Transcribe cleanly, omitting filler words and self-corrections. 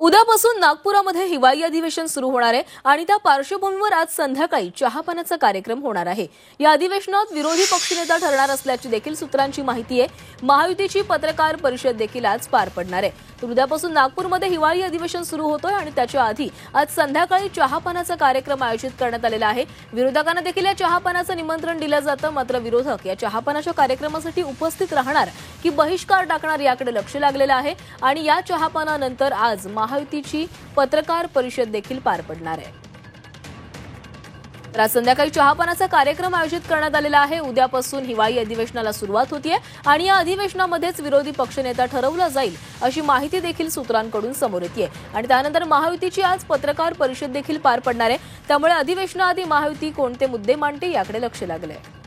उद्यापासून नागपुरामध्ये हिवाळी अधिवेशन सुरू होणार आहे आणि त्या पार्श्वभूमीवर आज संध्याकाळी चहापानाचा कार्यक्रम होणार आहे। या अधिवेशनात विरोधी पक्षनेता ठरणार असल्याची देखील सूत्रांची माहिती आहे। महायुतीची पत्रकार परिषद देखील आज पार पडणार आहे। तर उद्यापासून नागपूरमध्ये हिवाळी अधिवेशन सुरू होतोय आणि त्याच्या आधी आज संध्याकाळी चहापानाचा कार्यक्रम आयोजित करण्यात आलेला आहे। विरोधकांना देखील या चहापानाचं निमंत्रण दिलं जातं, मात्र विरोधक या चहापानाच्या कार्यक्रमासाठी उपस्थित राहणार की बहिष्कार टाकणार याकडे लक्ष लागलेलं आहे आणि या चहापानानंतर आज महायुतीची पत्रकार परिषद देखील पार पडणार आहे। आज संध्याकाळी चहापानाचा कार्यक्रम आयोजित करण्यात आलेला आहे। उद्यापासून हिवाळी अधिवेशनाला सुरुवात होतीये आणि या अधिवेशनामध्येच विरोधी पक्षनेता ठरवला जाईल अशी माहिती देखील सूत्रांकडून समोर येते आणि त्यानंतर महायुतीची आज पत्रकार परिषद देखील पार पडणार आहे। त्यामुळे अधिवेशनाआधी महायुती कोणते मुद्दे मांडते याकडे लक्ष लागले आहे।